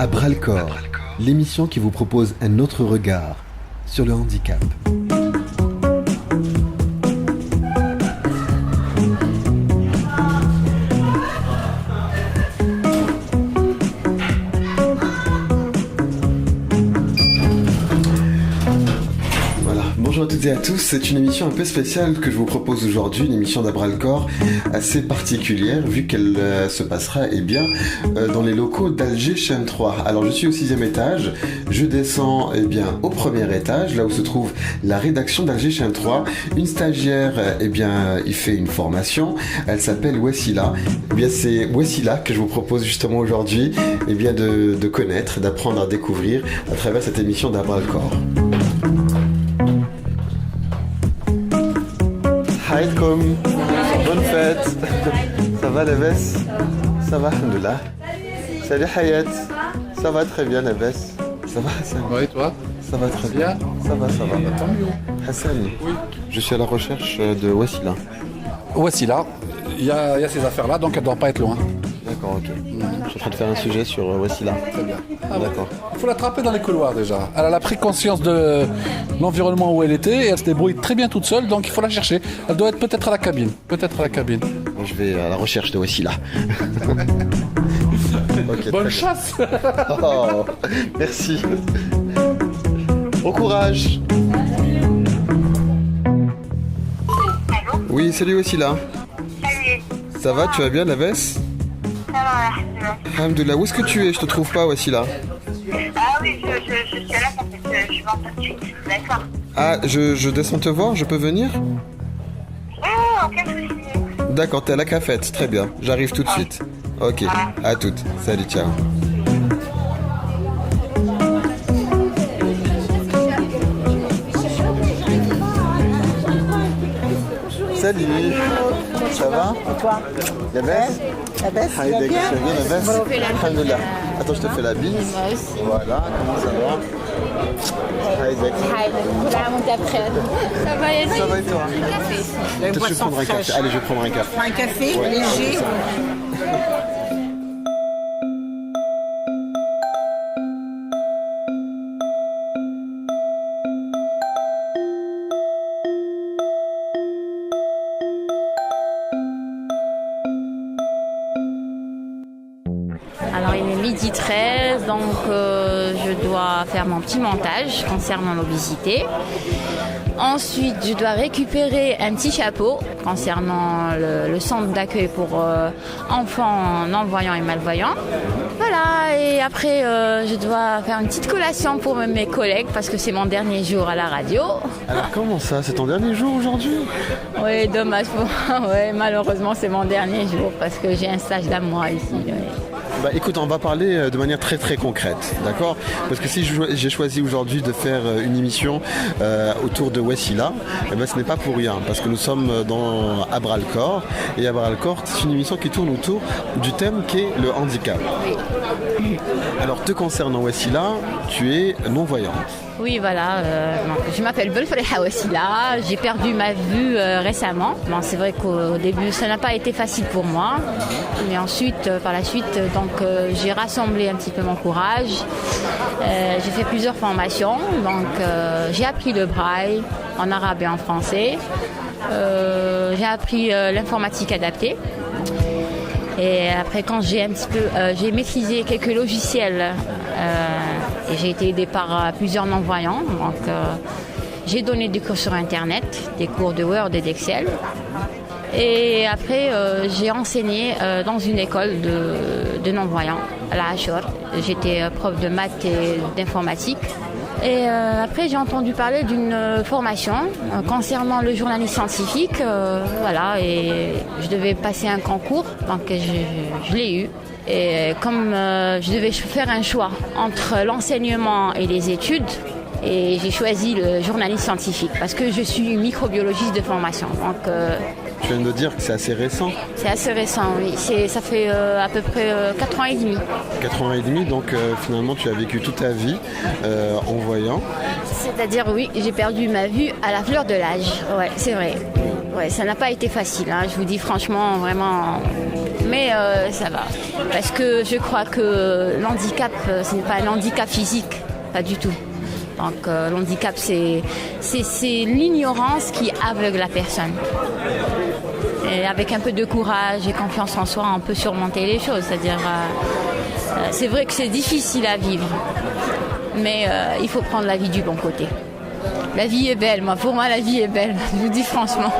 À bras-le-corps, l'émission qui vous propose un autre regard sur le handicap. Bonjour à toutes et à tous, c'est une émission un peu spéciale que je vous propose aujourd'hui, une émission d'À bras-le-corps assez particulière vu qu'elle se passera dans les locaux d'Alger chez M3. Alors je suis au 6e étage, je descends au premier étage, là où se trouve la rédaction d'Alger chez M3. Une stagiaire, il fait une formation, elle s'appelle Wassila. C'est Wassila que je vous propose justement aujourd'hui de connaître, d'apprendre à découvrir à travers cette émission d'À bras-le-corps. Haïdkoum, bonne fête. Ça va Labès? Ça va, alhamdoulilah. Salut Hayat. Ça va très bien Labès. Ça va Hassan? Ouais, et toi? Ça va très bien. Ça va. Tant mieux. Hassan, oui. Je suis à la recherche de Wassila. Wassila, il y a ces affaires-là, donc elle ne doit pas être loin. D'accord, ok. Je suis en train de faire un sujet sur Wassila. Très bien. D'accord. Il faut l'attraper dans les couloirs déjà. Elle a pris conscience de l'environnement où elle était et elle se débrouille très bien toute seule, donc il faut la chercher. Elle doit être peut-être à la cabine. Bon, je vais à la recherche de Wassila. Okay, bonne chasse. Oh, merci. Bon courage. Allô? Oui, salut Wassila. Salut. Ça va, tu vas bien, la veste? Ça va, Alhamdoulilah, où est-ce que tu es? Je te trouve pas, Wassila. Ah oui, je suis là parce que je vais tout de suite. D'accord. Ah, je descends te voir, je peux venir? Oh, aucun souci. D'accord, t'es à la cafette, très bien. J'arrive tout de suite. Ok, à toutes. Salut, ciao. Salut. Ça va? Et toi? Labès? Labès, tu vas bien? Labès? Alhamdoulilah. Attends, je te fais la bise. Moi aussi. Voilà, comment ça va? Haïdek. Ça va, Yassine? Ça va et toi? La Peut-être je vais boisson prendre un fraîche. café. Allez, je vais prendre un café. Un café Ouais, léger. Alors il est midi 13, donc je dois faire mon petit montage concernant l'obésité. Ensuite, je dois récupérer un petit chapeau concernant le centre d'accueil pour enfants non-voyants et malvoyants. Voilà, et après, je dois faire une petite collation pour mes collègues parce que c'est mon dernier jour à la radio. Alors comment ça? C'est ton dernier jour aujourd'hui? Oui, dommage pour moi. Ouais, malheureusement, c'est mon dernier jour parce que j'ai un stage d'un mois ici. Ouais. Bah écoute, on va parler de manière très très concrète, d'accord? Parce que si j'ai choisi aujourd'hui de faire une émission autour de Wassila, ce n'est pas pour rien, parce que nous sommes à bras-le-corps, et à bras-le-corps, c'est une émission qui tourne autour du thème qui est le handicap. Oui. Alors te concernant Wassila, tu es non-voyante. Oui, voilà. Je m'appelle Belfreha Wassila. J'ai perdu ma vue récemment. Bon, c'est vrai qu'au début, ça n'a pas été facile pour moi. Mais ensuite, par la suite, j'ai rassemblé un petit peu mon courage. J'ai fait plusieurs formations. Donc, j'ai appris le braille en arabe et en français. J'ai appris l'informatique adaptée. Et après, quand j'ai j'ai maîtrisé quelques logiciels et j'ai été aidée par plusieurs non-voyants. Donc, j'ai donné des cours sur Internet, des cours de Word et d'Excel. Et après, j'ai enseigné dans une école de non-voyants, à la Hachor. J'étais prof de maths et d'informatique. Et après, j'ai entendu parler d'une formation concernant le journalisme scientifique. Voilà, et je devais passer un concours, donc je l'ai eu. Et comme je devais faire un choix entre l'enseignement et les études, et j'ai choisi le journalisme scientifique parce que je suis microbiologiste de formation. Donc, Tu viens de dire que c'est assez récent. c'est assez récent, oui. Ça fait à peu près 4 ans et demi. 4 ans et demi, donc finalement tu as vécu toute ta vie en voyant. C'est-à-dire, oui, j'ai perdu ma vue à la fleur de l'âge. Ouais, c'est vrai. Ouais, ça n'a pas été facile, hein, je vous dis franchement, vraiment. Mais ça va. Parce que je crois que l'handicap, ce n'est pas un handicap physique, pas du tout. Donc l'handicap, c'est l'ignorance qui aveugle la personne. Et avec un peu de courage et confiance en soi, on peut surmonter les choses. C'est-à-dire, c'est vrai que c'est difficile à vivre, mais il faut prendre la vie du bon côté. La vie est belle, pour moi la vie est belle, je vous dis franchement.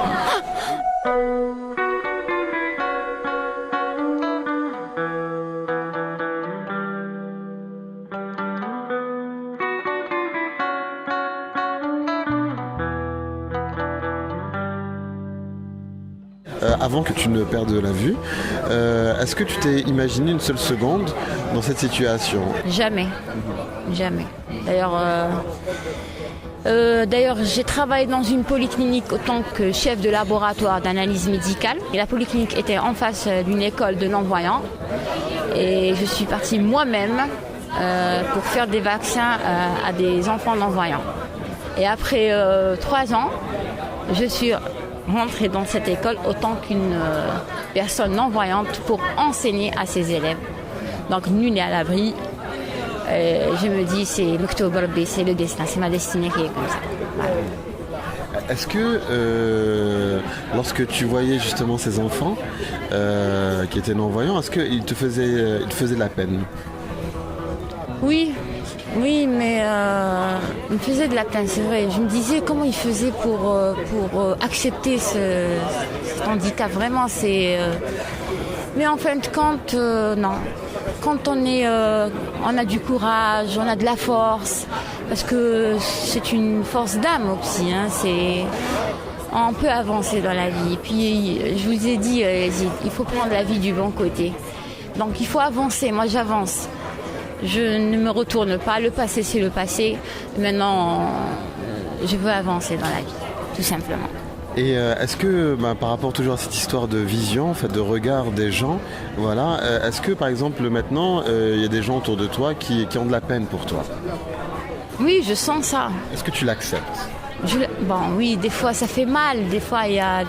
Avant que tu ne perdes la vue, est-ce que tu t'es imaginé une seule seconde dans cette situation? Jamais, jamais. D'ailleurs, j'ai travaillé dans une polyclinique en tant que chef de laboratoire d'analyse médicale. Et la polyclinique était en face d'une école de non-voyants. Et je suis partie moi-même pour faire des vaccins à des enfants non-voyants. Et après 3 ans, je suis rentrée dans cette école autant qu'une personne non-voyante pour enseigner à ses élèves. Donc nul n'est à l'abri. Je me dis, c'est le destin, c'est ma destinée qui est comme ça. Voilà. Est-ce que lorsque tu voyais justement ces enfants qui étaient non-voyants, est-ce qu'ils te faisaient de la peine? Oui, mais il me faisait de la peine, c'est vrai. Je me disais comment il faisait pour accepter cet handicap. Vraiment, c'est... Mais en fin de compte, non. Quand on a du courage, on a de la force, parce que c'est une force d'âme aussi. Hein, on peut avancer dans la vie. Et puis, je vous ai dit, il faut prendre la vie du bon côté. Donc, il faut avancer. Moi, j'avance. Je ne me retourne pas. Le passé, c'est le passé. Maintenant, je veux avancer dans la vie, tout simplement. Et est-ce que, par rapport toujours à cette histoire de vision, en fait, de regard des gens, voilà, est-ce que par exemple maintenant, il y a des gens autour de toi qui ont de la peine pour toi? Oui, je sens ça. Est-ce que tu l'acceptes? Oui, des fois ça fait mal, des fois il y a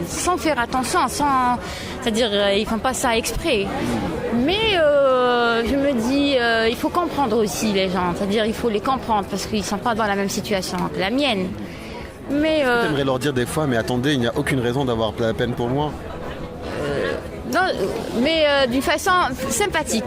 sans faire attention, c'est-à-dire ils font pas ça exprès. Mais je me dis, il faut comprendre aussi les gens, c'est-à-dire il faut les comprendre parce qu'ils sont pas dans la même situation que la mienne. Mais tu aimerais leur dire des fois, mais attendez, il n'y a aucune raison d'avoir la peine pour moi? Non, mais d'une façon sympathique.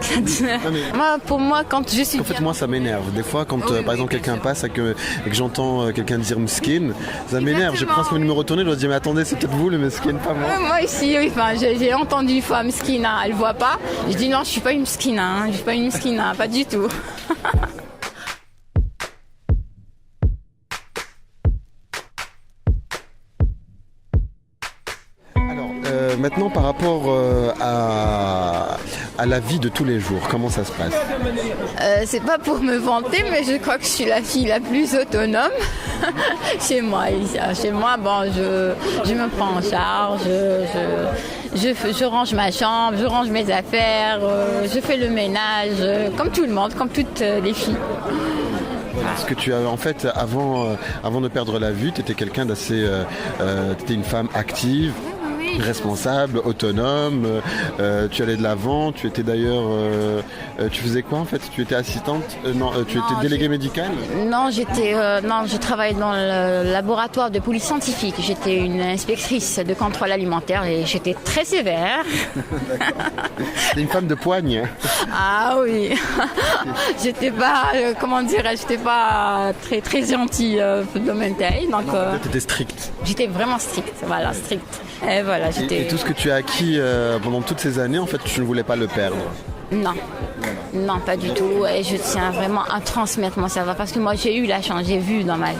Pour moi, quand je suis... En fait, moi, ça m'énerve. Des fois, quand par exemple quelqu'un passe et que j'entends quelqu'un dire mskin, ça m'énerve. J'ai presque envie de me retourner, je me dis, mais attendez, c'est peut-être vous le mskin, pas moi. Moi ici, oui, j'ai entendu une fois mskina, elle voit pas. Je dis non, je suis pas une mskina, je suis pas une mskina, pas du tout. Maintenant, par rapport à la vie de tous les jours, comment ça se passe? C'est pas pour me vanter, mais je crois que je suis la fille la plus autonome chez moi. Chez moi, je me prends en charge, je range ma chambre, je range mes affaires, je fais le ménage, comme tout le monde, comme toutes les filles. Parce que tu as en fait, avant de perdre la vue, tu étais quelqu'un d'assez... tu étais une femme active, responsable, autonome, tu allais de l'avant, tu étais d'ailleurs... tu faisais quoi en fait? Tu étais assistante? Tu étais déléguée médicale? Non, je travaillais dans le laboratoire de police scientifique. J'étais une inspectrice de contrôle alimentaire et j'étais très sévère. C'était une femme de poigne. Ah oui. J'étais pas, j'étais pas très très gentille de mentale. Donc, t'étais stricte. J'étais vraiment stricte, voilà, stricte. Et voilà, et tout ce que tu as acquis pendant toutes ces années, en fait, tu ne voulais pas le perdre? Non, pas du tout. Et je tiens vraiment à transmettre mon savoir parce que moi, j'ai eu la chance, j'ai vu dans ma vie.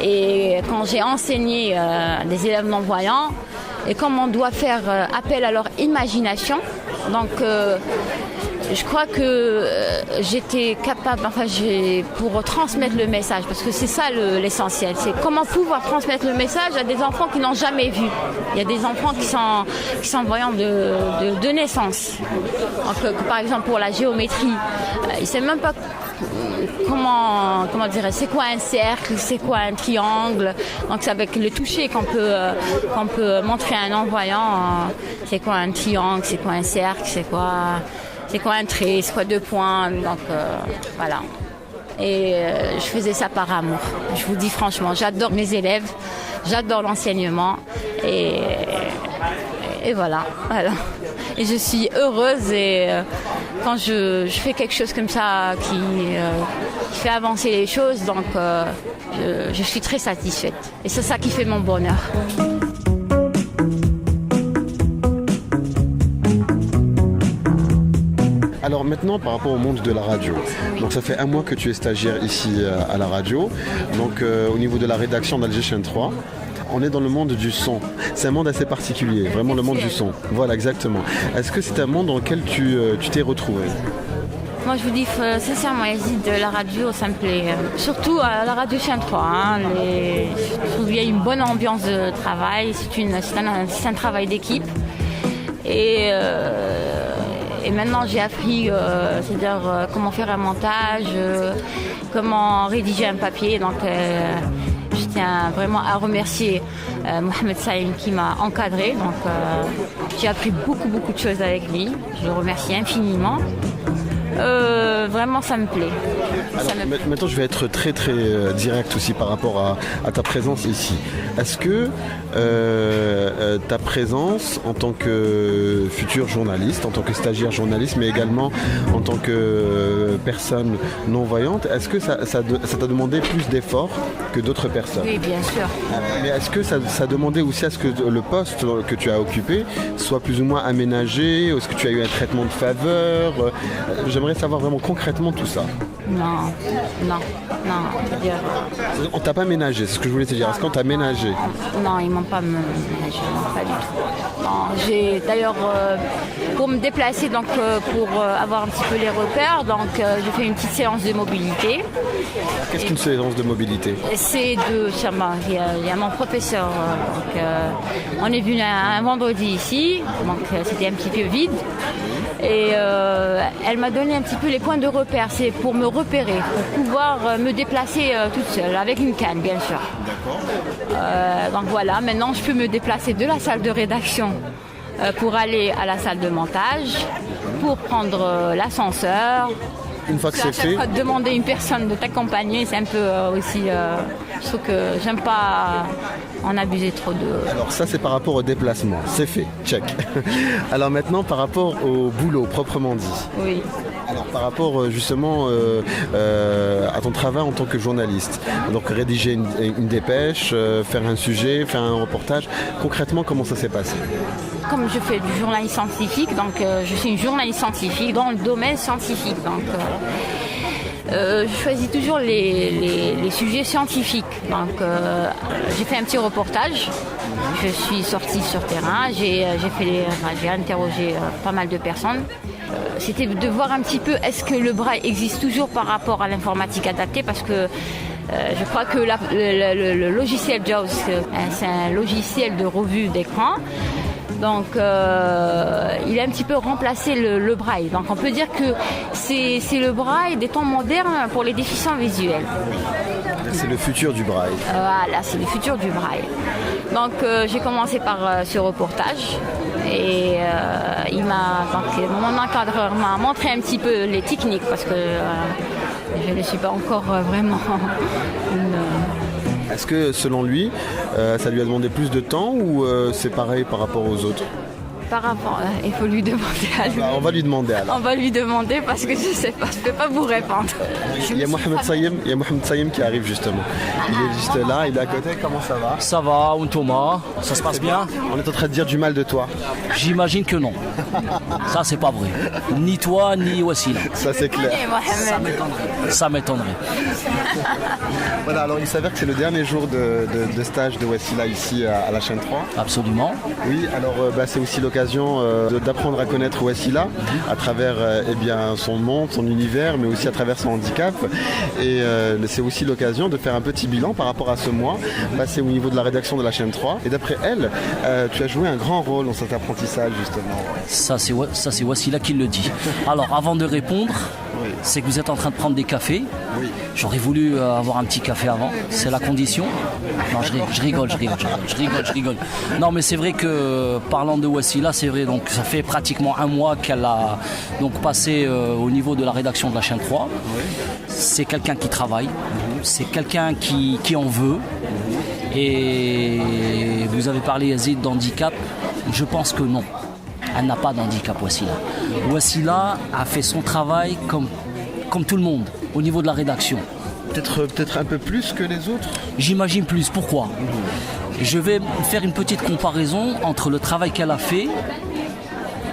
Et quand j'ai enseigné des élèves non-voyants, et comme on doit faire appel à leur imagination, donc je crois que j'étais capable, pour transmettre le message, parce que c'est ça l'essentiel, c'est comment pouvoir transmettre le message à des enfants qui n'ont jamais vu. Il y a des enfants qui sont voyants de naissance. Donc, par exemple pour la géométrie, ils ne savent même pas comment dire, c'est quoi un cercle, c'est quoi un triangle. Donc c'est avec le toucher qu'on peut montrer à un non-voyant c'est quoi un triangle, c'est quoi un cercle, c'est quoi un trait, c'est quoi deux points. Donc voilà. Et je faisais ça par amour. Je vous dis franchement, j'adore mes élèves, j'adore l'enseignement et voilà. Et je suis heureuse et quand je fais quelque chose comme ça qui fait avancer les choses, donc je suis très satisfaite. Et c'est ça qui fait mon bonheur. Alors maintenant, par rapport au monde de la radio, donc ça fait un mois que tu es stagiaire ici à la radio, donc au niveau de la rédaction d'Alger Chaîne 3. On est dans le monde du son. C'est un monde assez particulier, vraiment le monde du son. Voilà, exactement. Est-ce que c'est un monde dans lequel tu t'es retrouvé? Moi, je vous dis sincèrement, Yazid, la radio, ça me plaît. Surtout à la radio Chaîne 3. Je trouve qu'il y a une bonne ambiance de travail. C'est un travail d'équipe. Et maintenant, j'ai appris c'est-à-dire comment faire un montage, comment rédiger un papier. Donc, je tiens vraiment à remercier Mohamed Saïm qui m'a encadré. Donc, j'ai appris beaucoup de choses avec lui. Je le remercie infiniment. Vraiment, ça me plaît. Alors, maintenant, je vais être très direct aussi par rapport à ta présence ici. Est-ce que ta présence en tant que futur journaliste, en tant que stagiaire journaliste, mais également en tant que personne non-voyante, est-ce que ça t'a demandé plus d'efforts que d'autres personnes? Oui, bien sûr. Mais est-ce que ça demandait aussi à ce que le poste que tu as occupé soit plus ou moins aménagé? Est-ce que tu as eu un traitement de faveur? J'aimerais savoir vraiment concrètement tout ça. Non. On t'a pas ménagé, c'est ce que je voulais te dire. Est-ce qu'on t'a ménagé? Non, ils m'ont pas ménagé, non, pas du tout. Non, j'ai d'ailleurs pour me déplacer, donc pour avoir un petit peu les repères, donc j'ai fait une petite séance de mobilité. Qu'est-ce qu'une séance de mobilité? C'est il y a mon professeur. Donc, on est venu un vendredi ici, donc c'était un petit peu vide. Et elle m'a donné un petit peu les points de repère, c'est pour me repérer, pour pouvoir me déplacer toute seule, avec une canne bien sûr. Donc voilà, maintenant je peux me déplacer de la salle de rédaction pour aller à la salle de montage, pour prendre l'ascenseur. Une fois que c'est fait, demander à une personne de t'accompagner, c'est un peu aussi. Je trouve que j'aime pas en abuser trop de. Alors ça c'est par rapport au déplacement, c'est fait, check. Alors maintenant par rapport au boulot proprement dit. Oui. Alors par rapport justement à ton travail en tant que journaliste, donc rédiger une dépêche, faire un sujet, faire un reportage, concrètement comment ça s'est passé? Comme je fais du journalisme scientifique, donc je suis une journaliste scientifique dans le domaine scientifique. Donc je choisis toujours les sujets scientifiques. Donc j'ai fait un petit reportage. Je suis sortie sur terrain. J'ai interrogé pas mal de personnes. C'était de voir un petit peu est-ce que le braille existe toujours par rapport à l'informatique adaptée, parce que je crois que le logiciel JAWS, c'est un logiciel de revue d'écran. Donc il a un petit peu remplacé le braille. Donc on peut dire que c'est le braille des temps modernes pour les déficients visuels. C'est le futur du braille. Voilà, c'est le futur du braille. Donc j'ai commencé par ce reportage et mon encadreur m'a montré un petit peu les techniques, parce que je ne suis pas encore vraiment une... Est-ce que selon lui, ça lui a demandé plus de temps ou c'est pareil par rapport aux autres? Par rapport, il faut lui demander à lui. On va lui demander alors. On va lui demander parce que je sais pas, je peux pas vous répondre. Il y a Mohamed Saïm qui arrive justement. Il est juste là, il est à côté. Comment ça va? Ça va, Thomas, ça se passe bien? On est en train de dire du mal de toi. J'imagine que non. Ça, c'est pas vrai. Ni toi, ni Wassila. Ça, c'est clair. Ça m'étonnerait. Voilà, alors il s'avère que c'est le dernier jour de stage de Wassila ici à la chaîne 3. Absolument. Oui, alors c'est aussi l'occasion l'occasion d'apprendre à connaître Wassila à travers son monde, son univers, mais aussi à travers son handicap. Et c'est aussi l'occasion de faire un petit bilan par rapport à ce mois passé au niveau de la rédaction de la chaîne 3. Et d'après elle, tu as joué un grand rôle dans cet apprentissage justement. Ça c'est Wassila qui le dit. Alors avant de répondre, Oui. c'est que vous êtes en train de prendre des cafés. Oui. J'aurais voulu avoir un petit café avant, c'est la condition. Non, je rigole. Non, mais c'est vrai que parlant de Wassila, c'est vrai, donc ça fait pratiquement un mois qu'elle a donc passé au niveau de la rédaction de la chaîne 3. Oui. C'est quelqu'un qui travaille, c'est quelqu'un qui en veut. Et vous avez parlé, Yazid, d'handicap. Je pense que non. Elle n'a pas d'handicap, Wassila. Wassila a fait son travail comme tout le monde, au niveau de la rédaction. Peut-être un peu plus que les autres. J'imagine plus. Pourquoi ? Je vais faire une petite comparaison entre le travail qu'elle a fait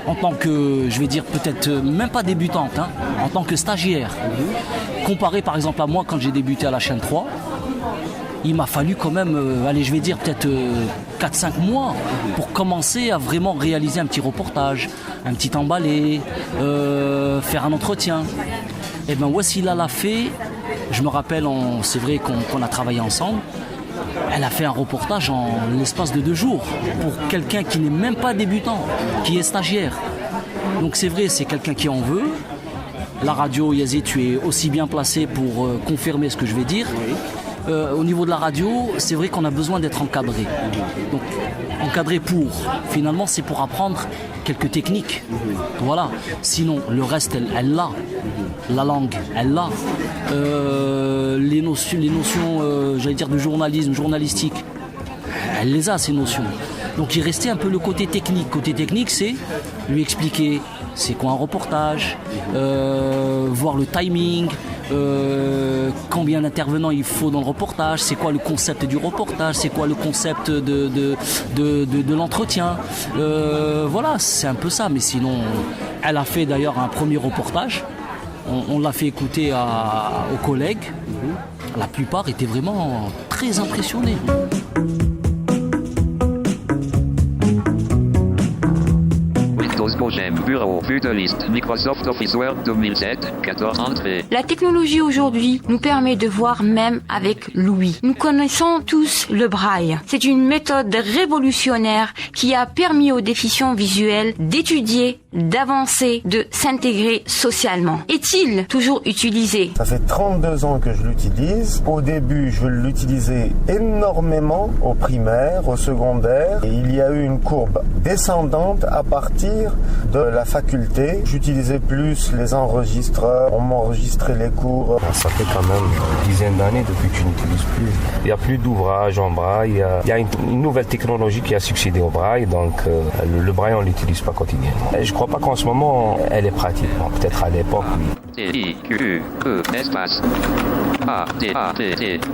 en tant que, je vais dire peut-être même pas débutante, en tant que stagiaire. Comparé par exemple à moi quand j'ai débuté à la chaîne 3, il m'a fallu quand même, je vais dire peut-être 4-5 mois pour commencer à vraiment réaliser un petit reportage, un petit emballé, faire un entretien. Et bien Wassila l'a fait, je me rappelle, c'est vrai qu'on a travaillé ensemble, elle a fait un reportage en l'espace de 2 jours pour quelqu'un qui n'est même pas débutant, qui est stagiaire. Donc c'est vrai, c'est quelqu'un qui en veut. La radio, Yazid, tu es aussi bien placé pour confirmer ce que je vais dire. Au niveau de la radio, c'est vrai qu'on a besoin d'être encadré. Donc, encadré finalement, c'est pour apprendre quelques techniques. Voilà. Sinon, le reste, elle l'a. La langue, elle l'a. Les notions j'allais dire, de journalisme, journalistique, elle les a, ces notions. Donc, il restait un peu le côté technique. Côté technique, c'est lui expliquer c'est quoi un reportage, voir le timing, combien d'intervenants il faut dans le reportage, c'est quoi le concept du reportage, c'est quoi le concept de l'entretien. Voilà, c'est un peu ça. Mais sinon, elle a fait d'ailleurs un premier reportage. On l'a fait écouter aux collègues. La plupart étaient vraiment très impressionnés. Bureau, vue de liste, Microsoft Office Word 2007, 14 entrées. La technologie aujourd'hui nous permet de voir même avec l'ouïe. Nous connaissons tous le braille. C'est une méthode révolutionnaire qui a permis aux déficients visuels d'étudier, d'avancer, de s'intégrer socialement. Est-il toujours utilisé ? Ça fait 32 ans que je l'utilise. Au début, je l'utilisais énormément au primaire, au secondaire. Et il y a eu une courbe descendante à partir de la faculté. J'utilisais plus les enregistreurs, on m'enregistrait les cours. Ça fait quand même une dizaine d'années depuis que je n'utilise plus. Il n'y a plus d'ouvrages en braille. Il y a une nouvelle technologie qui a succédé au braille, donc le braille on ne l'utilise pas quotidiennement. Et je ne crois pas qu'en ce moment elle est pratique. Bon, peut-être à l'époque, oui.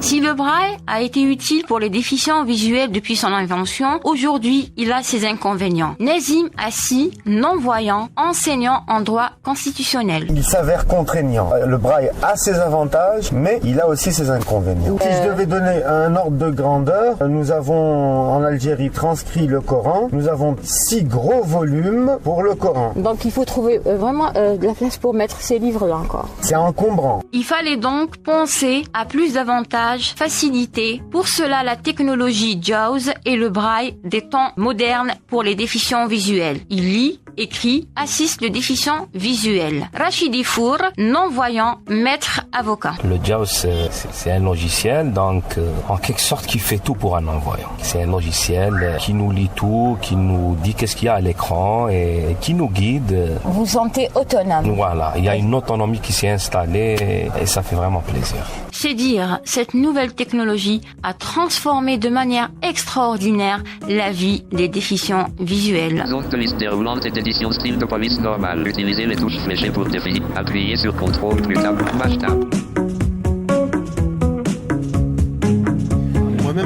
Si le braille a été utile pour les déficients visuels depuis son invention, aujourd'hui il a ses inconvénients. Nazim Assi, non-voyant, enseignant en droit constitutionnel. Il s'avère contraignant. Le braille a ses avantages, mais il a aussi ses inconvénients. Si je devais donner un ordre de grandeur, nous avons en Algérie transcrit le Coran. Nous avons 6 gros volumes pour le Coran. Donc il faut trouver vraiment de la place pour mettre ces livres-là encore. C'est encombrant. Il fallait donc penser à plus d'avantages, facilités. Pour cela, la technologie JAWS et le braille des temps modernes pour les déficients visuels. Il lit, écrit, assiste le déficient visuel. Rachidi Four, non-voyant, maître avocat. Le JAWS, c'est un logiciel, donc en quelque sorte qui fait tout pour un non-voyant. C'est un logiciel qui nous lit tout, qui nous dit qu'est-ce qu'il y a à l'écran et qui nous guide. Vous vous sentez autonome. Voilà, il y a une autonomie qui s'est installée et ça fait vraiment plaisir. C'est dire, cette nouvelle technologie a transformé de manière extraordinaire la vie des déficients visuels. Zone de liste déroulante et d'édition style de police normale. Utilisez les touches fléchées pour défiler. Appuyez sur CTRL plus tab, H tab.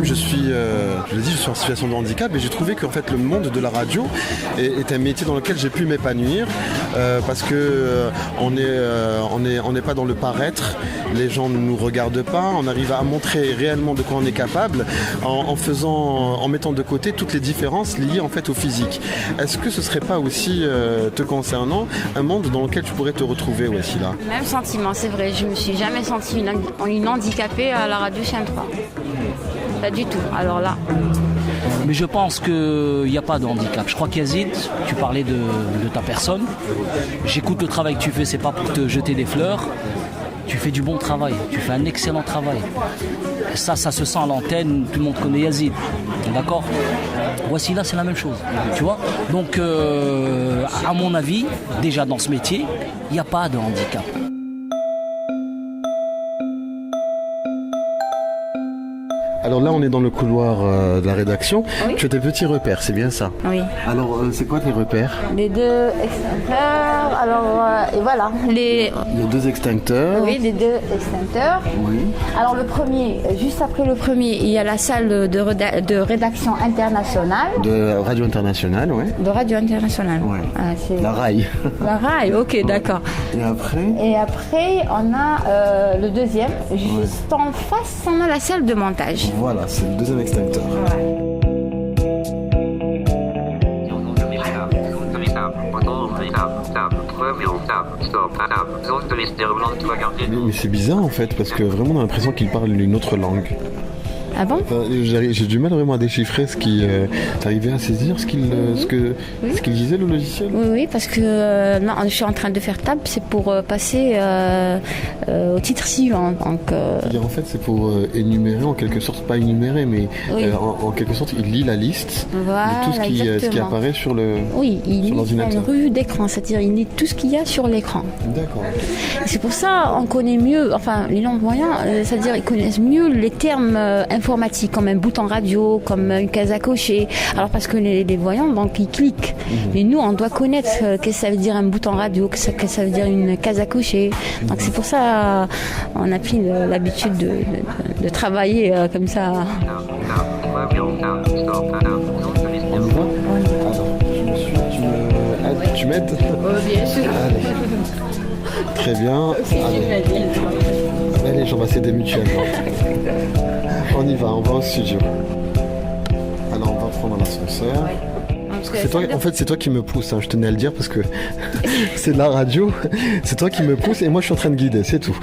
moi-même, je l'ai dit, je suis en situation de handicap et j'ai trouvé qu'en fait le monde de la radio est un métier dans lequel j'ai pu m'épanouir parce que on n'est pas dans le paraître, les gens ne nous regardent pas, on arrive à montrer réellement de quoi on est capable en mettant de côté toutes les différences liées en fait au physique. Est-ce que ce serait pas aussi, te concernant, un monde dans lequel tu pourrais te retrouver, Wassila? Même sentiment, c'est vrai. Je me suis jamais sentie une handicapée à la radio Chaîne 3. Pas du tout. Alors là. Mais je pense qu'il n'y a pas de handicap. Je crois qu'Yazid, tu parlais de ta personne. J'écoute le travail que tu fais, c'est pas pour te jeter des fleurs. Tu fais du bon travail, tu fais un excellent travail. Ça se sent à l'antenne, tout le monde connaît Yazid, d'accord? Voici là, c'est la même chose, tu vois? Donc, à mon avis, déjà dans ce métier, il n'y a pas de handicap. Alors là, on est dans le couloir de la rédaction. Oui. Tu as des petits repères, c'est bien ça? Oui. Alors, c'est quoi tes repères? Les deux extincteurs, alors, et voilà. Les deux extincteurs. Oui, les deux extincteurs. Oui. Alors le premier, juste après le premier, il y a la salle de rédaction internationale. De Radio Internationale, ouais. De Radio Internationale. Ouais. Ah, c'est... La RAI. La RAI, ok, ouais. D'accord. Et après? Et après, on a le deuxième. Juste en face, on a la salle de montage. Voilà, c'est le deuxième extincteur. Ouais. Mais c'est bizarre en fait, parce que vraiment on a l'impression qu'il parle une autre langue. Ah bon? Enfin, j'ai du mal vraiment à déchiffrer ce qui... T'arrivais à saisir ce qu'il disait, le logiciel? Oui, parce que non, je suis en train de faire table, c'est pour passer au titre suivant. Donc, en fait, c'est pour énumérer, en quelque sorte, pas énumérer, mais oui. En quelque sorte, il lit la liste voilà, de tout ce qui apparaît sur l'ordinateur. Oui, il lit une revue d'écran, c'est-à-dire il lit tout ce qu'il y a sur l'écran. D'accord. C'est pour ça on connaît mieux, enfin les non-voyants, c'est-à-dire ils connaissent mieux les termes informatique, comme un bouton radio, comme une case à cocher. Alors parce que les voyants, donc ils cliquent. Mais nous, on doit connaître qu'est-ce que ça veut dire un bouton radio, qu'est-ce que ça veut dire une case à cocher. Donc c'est pour ça on a pris l'habitude de travailler comme ça. On y va? Alors, tu m'aides? Bien sûr. Allez. Très bien. Allez, j'en vais s'aider mutuellement. On y va, on va au studio. Alors on va prendre l'ascenseur. C'est toi, en fait c'est toi qui me pousse, hein, je tenais à le dire parce que c'est de la radio. C'est toi qui me pousse et moi je suis en train de guider, c'est tout.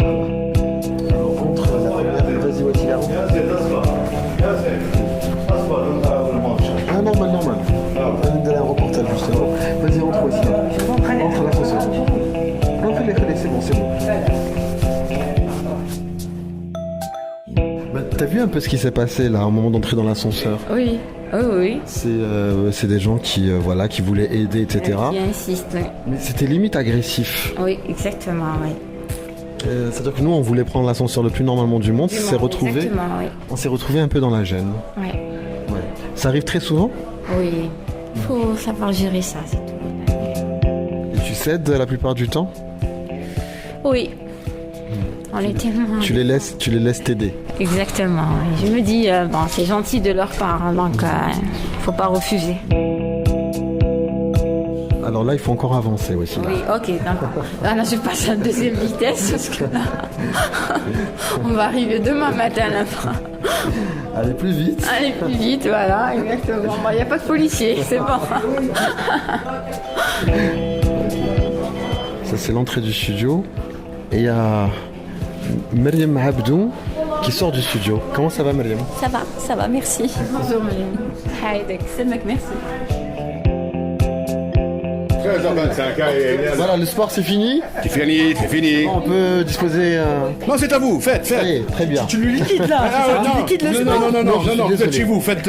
Alors, rentre la première, vas-y Wassila. Ah normal. On est dans un reportage justement. Vas-y rentre Wassila. Rentre à l'ascenseur. Non fais-les, c'est bon. T'as vu un peu ce qui s'est passé là au moment d'entrer dans l'ascenseur? Oui. C'est des gens qui voulaient aider, etc. Qui insistent, oui. Mais c'était limite agressif. Oui, exactement, oui. C'est-à-dire que nous, on voulait prendre l'ascenseur le plus normalement du monde. On s'est retrouvé un peu dans la gêne. Oui. Ouais. Ça arrive très souvent? Oui. Il faut savoir gérer ça, c'est tout. Et tu cèdes la plupart du temps? Oui. On est tellement... Tu les laisses t'aider. Exactement. Oui. Je me dis, c'est gentil de leur part, hein, donc faut pas refuser. Alors là, il faut encore avancer aussi. Oui, ok, d'accord. Là, je passe à la deuxième vitesse parce que là, on va arriver demain matin là-bas. Allez plus vite. Allez plus vite, voilà, exactement. Il n'y a pas de policier, c'est bon. Ça, c'est l'entrée du studio. Et il y a Myriam Abdou qui sort du studio. Comment ça va, Myriam? Ça va, merci. Bonjour, Myriam. Haïdek, c'est mec, merci. Voilà, le sport c'est fini. C'est fini. On peut disposer. Non, c'est à vous, faites. Allez, très bien. Tu le liquides là, tu liquides le sport. Non, vous êtes chez vous, faites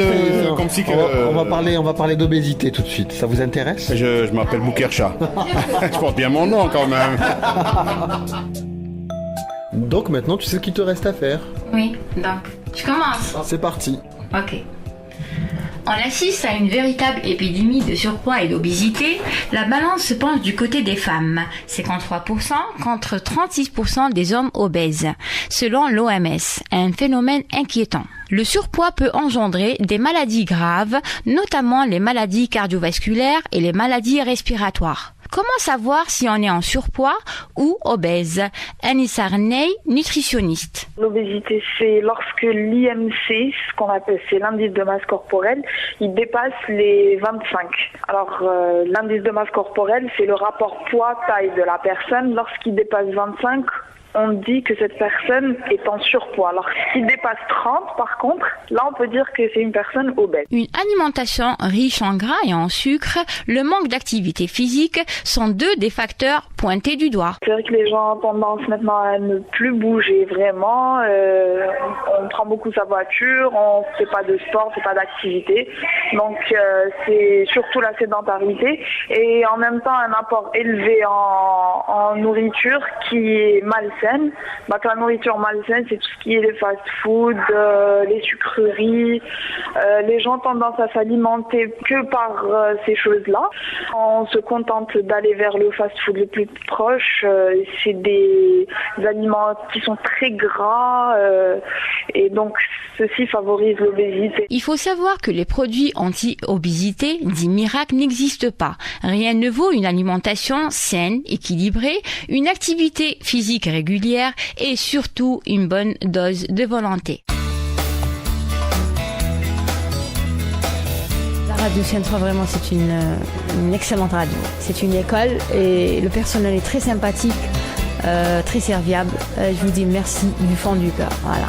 comme si que. On va parler d'obésité tout de suite. Ça vous intéresse? Je m'appelle Boukercha. Je porte bien mon nom quand même. Donc maintenant, tu sais ce qu'il te reste à faire. Oui, donc, je commence. C'est parti. Ok. On assiste à une véritable épidémie de surpoids et d'obésité. La balance se penche du côté des femmes, 53% contre 36% des hommes obèses, selon l'OMS, un phénomène inquiétant. Le surpoids peut engendrer des maladies graves, notamment les maladies cardiovasculaires et les maladies respiratoires. Comment savoir si on est en surpoids ou obèse? Anissa Reney, nutritionniste. L'obésité, c'est lorsque l'IMC, ce qu'on appelle, c'est l'indice de masse corporelle, il dépasse les 25. Alors, l'indice de masse corporelle, c'est le rapport poids-taille de la personne. Lorsqu'il dépasse 25, on dit que cette personne est en surpoids. Alors, s'il dépasse 30, par contre, là, on peut dire que c'est une personne obèse. Une alimentation riche en gras et en sucre, le manque d'activité physique sont deux des facteurs pointés du doigt. C'est vrai que les gens ont tendance maintenant à ne plus bouger vraiment. On prend beaucoup sa voiture, on ne fait pas de sport, on ne fait pas d'activité. Donc, c'est surtout la sédentarité. Et en même temps, un apport élevé en nourriture qui est malsaine. Bah, la nourriture malsaine, c'est tout ce qui est les fast-food, les sucreries. Les gens ont tendance à s'alimenter que par ces choses-là. On se contente d'aller vers le fast-food le plus proche. C'est des aliments qui sont très gras et donc ceci favorise l'obésité. Il faut savoir que les produits anti-obésité, dits miracles, n'existent pas. Rien ne vaut une alimentation saine, équilibrée, une activité physique régulière et surtout une bonne dose de volonté. La radio Sciences 3, vraiment, c'est une excellente radio. C'est une école et le personnel est très sympathique, très serviable. Je vous dis merci du fond du cœur. Voilà.